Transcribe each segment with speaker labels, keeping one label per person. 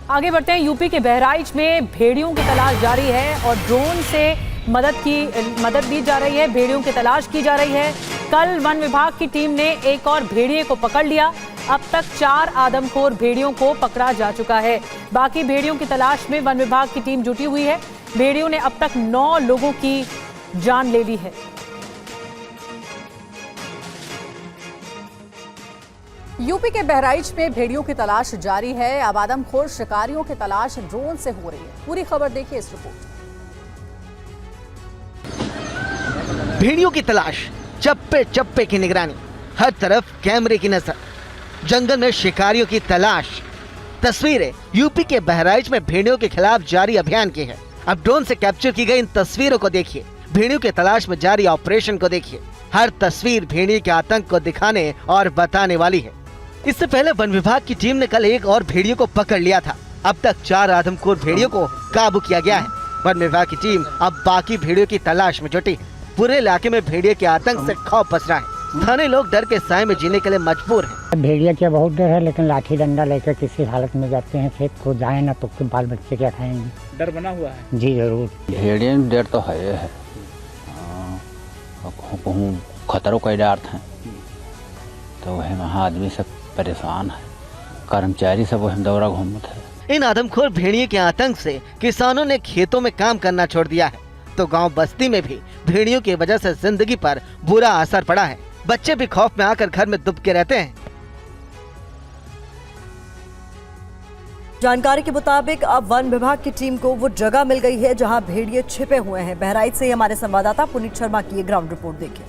Speaker 1: आगे बढ़ते हैं। यूपी के बहराइच में भेड़ियों की तलाश जारी है और ड्रोन से मदद दी जा रही है। भेड़ियों की तलाश की जा रही है। कल वन विभाग की टीम ने एक और भेड़िए को पकड़ लिया। अब तक 4 आदमखोर भेड़ियों को पकड़ा जा चुका है। बाकी भेड़ियों की तलाश में वन विभाग की टीम जुटी हुई है। भेड़ियों ने अब तक 9 लोगों की जान ले ली है।
Speaker 2: यूपी के बहराइच में भेड़ियों की तलाश जारी है। अब आदमखोर शिकारियों की तलाश ड्रोन से हो रही है। पूरी खबर देखिए इस रिपोर्ट।
Speaker 3: भेड़ियों की तलाश, चप्पे चप्पे की निगरानी, हर तरफ कैमरे की नजर, जंगल में शिकारियों की तलाश। तस्वीरें यूपी के बहराइच में भेड़ियों के खिलाफ जारी अभियान की है। अब ड्रोन से कैप्चर की गई इन तस्वीरों को देखिए। भेड़ियों की तलाश में जारी ऑपरेशन को देखिए। हर तस्वीर भेड़िए के आतंक को दिखाने और बताने वाली है। इससे पहले वन विभाग की टीम ने कल एक और भेड़िए को पकड़ लिया था। अब तक 4 आदमखोर भेड़ियों को काबू किया गया है। वन विभाग की टीम अब बाकी भेड़ियों की तलाश में जुटी है। पूरे इलाके में भेड़िए के आतंक से खौफ पसरा है। स्थानीय लोग डर के साए में जीने के लिए मजबूर हैं।
Speaker 4: भेड़िया क्या बहुत डर है, लेकिन लाठी डंडा लेकर किसी हालत में जाते हैं खेत को, जाए ना तो बाल बच्चे क्या खाएंगे।
Speaker 5: डर बना हुआ है
Speaker 4: जी जरूर।
Speaker 6: भेड़िया में डर तो है। खतरों का डर है तो वहाँ आदमी सब परेशान है। कर्मचारी सब वही दौरा घूमते है।
Speaker 3: इन आदमखोर भेड़िए के आतंक से किसानों ने खेतों में काम करना छोड़ दिया है, तो गांव बस्ती में भी भेड़ियों की वजह से जिंदगी पर बुरा असर पड़ा है। बच्चे भी खौफ में आकर घर में दुबके रहते हैं।
Speaker 7: जानकारी के मुताबिक अब वन विभाग की टीम को वो जगह मिल गई है जहां भेड़िए छिपे हुए हैं। बहराइच से हमारे संवाददाता पुनीत शर्मा की ग्राउंड रिपोर्ट देखिए।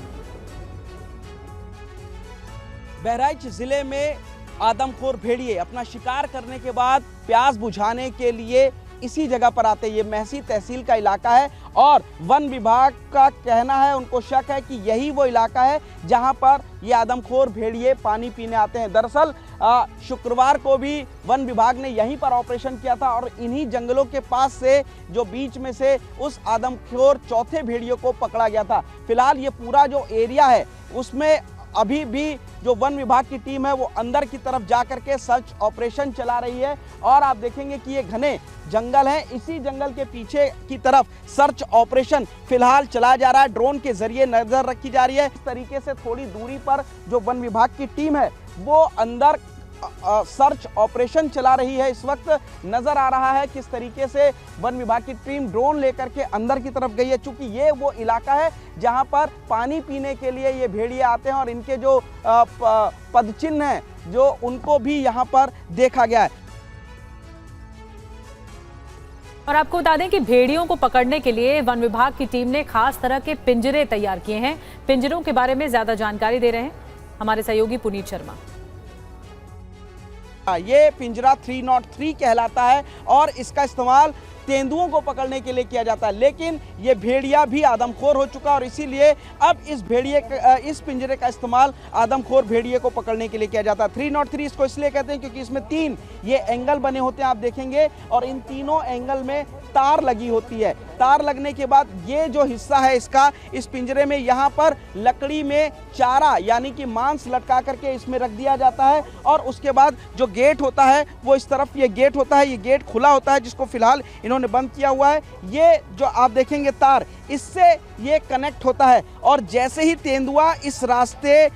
Speaker 5: बहराइच जिले में आदमखोर भेड़िए अपना शिकार करने के बाद प्यास बुझाने के लिए इसी जगह पर आते हैं। ये महसी तहसील का इलाका है और वन विभाग का कहना है, उनको शक है कि यही वो इलाका है जहां पर ये आदमखोर भेड़िए पानी पीने आते हैं। दरअसल शुक्रवार को भी वन विभाग ने यहीं पर ऑपरेशन किया था और इन्हीं जंगलों के पास से जो बीच में से उस आदमखोर चौथे भेड़िए को पकड़ा गया था। फिलहाल ये पूरा जो एरिया है उसमें अभी भी जो वन विभाग की टीम है वो अंदर की तरफ जा करके सर्च ऑपरेशन चला रही है और आप देखेंगे कि ये घने जंगल है। इसी जंगल के पीछे की तरफ सर्च ऑपरेशन फिलहाल चलाया जा रहा है। ड्रोन के जरिए नजर रखी जा रही है। इस तरीके से थोड़ी दूरी पर जो वन विभाग की टीम है वो अंदर सर्च ऑपरेशन चला रही है। इस वक्त नजर आ रहा है किस तरीके से वन विभाग की टीम ड्रोन लेकर के अंदर की तरफ गई है, चूंकि ये वो इलाका है जहां पर पानी पीने के लिए ये भेड़िए आते हैं और इनके जो पदचिन्ह हैं जो उनको भी यहां पर देखा गया है।
Speaker 1: और आपको बता दें कि भेड़ियों को पकड़ने के लिए वन विभाग की टीम ने खास तरह के पिंजरे तैयार किए हैं। पिंजरों के बारे में ज्यादा जानकारी दे रहे हैं हमारे सहयोगी पुनीत शर्मा।
Speaker 5: ये पिंजरा 303 कहलाता है और इसका इस्तेमाल तेंदुओं को पकड़ने के लिए किया जाता है, लेकिन ये भेड़िया भी आदमखोर हो चुका और इसीलिए अब इस पिंजरे का इस्तेमाल आदमखोर भेड़िए को पकड़ने के लिए किया जाता है। 303 इसको इसलिए कहते हैं क्योंकि इसमें 3 ये एंगल बने होते हैं, आप देखेंगे, और इन तीनों एंगल में तार लगी होती है। तार लगने के बाद ये जो हिस्सा है इसका, इस पिंजरे में यहाँ पर लकड़ी में चारा यानी कि मांस लटका करके इसमें रख दिया जाता है और उसके बाद जो गेट होता है वो इस तरफ ये गेट होता है। ये गेट खुला होता है जिसको फिलहाल इन्होंने बंद किया हुआ है। ये जो आप देखेंगे तार, इससे ये कनेक्ट होता है और जैसे ही तेंदुआ इस रास्ते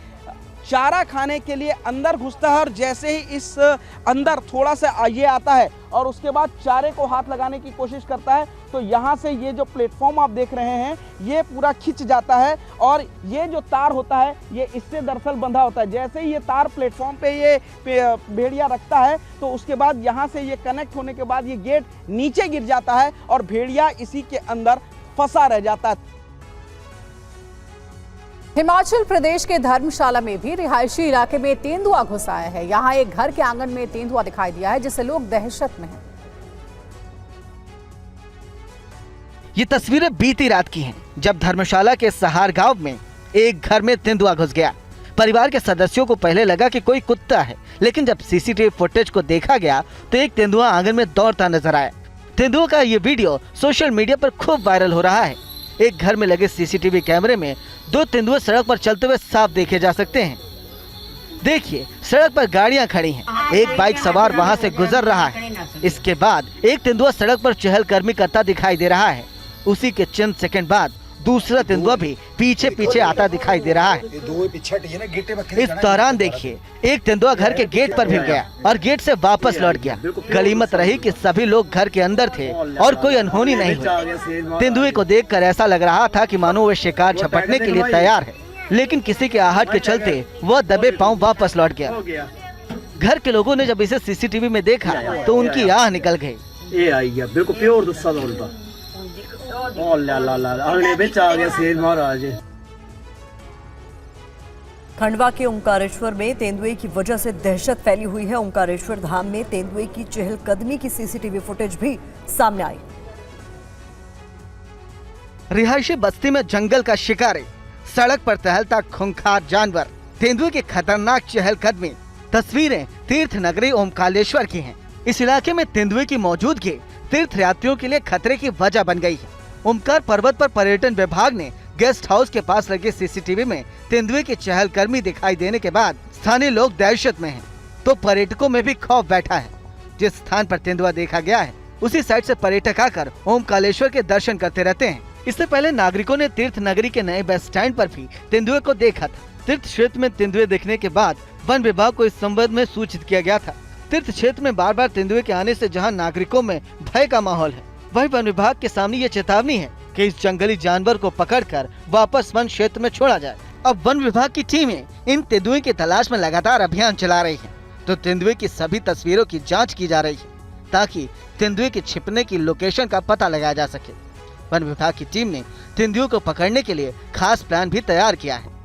Speaker 5: चारा खाने के लिए अंदर घुसता है और जैसे ही इस अंदर थोड़ा सा ये आता है और उसके बाद चारे को हाथ लगाने की कोशिश करता है तो यहाँ से ये जो प्लेटफॉर्म आप देख रहे हैं ये पूरा खिंच जाता है और ये जो तार होता है ये इससे दरअसल बंधा होता है। जैसे ही ये तार प्लेटफॉर्म पे ये भेड़िया रखता है तो उसके बाद यहाँ से ये कनेक्ट होने के बाद ये गेट नीचे गिर जाता है और भेड़िया इसी के अंदर फंसा रह जाता है।
Speaker 2: हिमाचल प्रदेश के धर्मशाला में भी रिहायशी इलाके में तेंदुआ घुस आया है। यहाँ एक घर के आंगन में तेंदुआ दिखाई दिया है जिससे लोग दहशत में हैं।
Speaker 3: ये तस्वीरें बीती रात की हैं, जब धर्मशाला के सहार गांव में एक घर में तेंदुआ घुस गया। परिवार के सदस्यों को पहले लगा कि कोई कुत्ता है, लेकिन जब सीसीटीवी फुटेज को देखा गया तो एक तेंदुआ आंगन में दौड़ता नजर आया। तेंदुआ का ये वीडियो सोशल मीडिया पर खूब वायरल हो रहा है। एक घर में लगे सीसीटीवी कैमरे में 2 तेंदुए सड़क पर चलते हुए साफ देखे जा सकते हैं। देखिए सड़क पर गाड़ियां खड़ी हैं, एक बाइक सवार वहां से गुजर रहा है। इसके बाद एक तेंदुआ सड़क पर चहलकदमी करता दिखाई दे रहा है। उसी के चंद सेकंड बाद दूसरा तेंदुआ भी पीछे पीछे आता दिखाई दे रहा है। इस दौरान देखिए एक तेंदुआ घर के गेट पर भिड़ गया और गेट से वापस लौट गया। गनीमत रही कि सभी लोग घर के अंदर थे और कोई अनहोनी नहीं हुई। तेंदुए को देखकर ऐसा लग रहा था कि मानो वह शिकार झपटने के लिए तैयार है, लेकिन किसी के आहट के चलते वह दबे पांव वापस लौट गया। घर के लोगों ने जब इसे सीसीटीवी में देखा तो उनकी आह निकल गई।
Speaker 8: ये आई गया बिल्कुल प्योर गुस्सा दौड़ता ओ ला ला ला आंगने में आ गया शेर महाराज।
Speaker 7: खंडवा के ओंकारेश्वर में तेंदुए की वजह से दहशत फैली हुई है। ओंकारेश्वर धाम में तेंदुए की चहलकदमी की सीसीटीवी फुटेज भी सामने आई।
Speaker 3: रिहायशी बस्ती में जंगल का शिकारी, सड़क पर टहलता खूंखार जानवर, तेंदुए की खतरनाक चहलकदमी। तस्वीरें तीर्थ नगरी ओमकारेश्वर की हैं। इस इलाके में तेंदुए की मौजूदगी तीर्थ यात्रियों के लिए खतरे की वजह बन गई है। ओमकार पर्वत पर पर्यटन विभाग ने गेस्ट हाउस के पास लगे सीसीटीवी में तेंदुए की चहलकदमी दिखाई देने के बाद स्थानीय लोग दहशत में हैं, तो पर्यटकों में भी खौफ बैठा है। जिस स्थान पर तेंदुआ देखा गया है उसी साइड से पर्यटक आकर ओमकारेश्वर के दर्शन करते रहते हैं। इससे पहले नागरिकों ने तीर्थ नगरी के नए बस स्टैंड पर भी तेंदुए को देखा था। तीर्थ क्षेत्र में तेंदुए देखने के बाद वन विभाग को इस संबंध में सूचित किया गया था। तीर्थ क्षेत्र में बार बार तेंदुए के आने से जहां नागरिकों में भय का माहौल है, वहीं वन विभाग के सामने ये चेतावनी है कि इस जंगली जानवर को पकड़कर वापस वन क्षेत्र में छोड़ा जाए। अब वन विभाग की टीमें इन तेंदुए की तलाश में लगातार अभियान चला रही है, तो तेंदुए की सभी तस्वीरों की जाँच की जा रही है ताकि तेंदुए के छिपने की लोकेशन का पता लगाया जा सके। वन विभाग की टीम ने तेंदुए को पकड़ने के लिए खास प्लान भी तैयार किया है।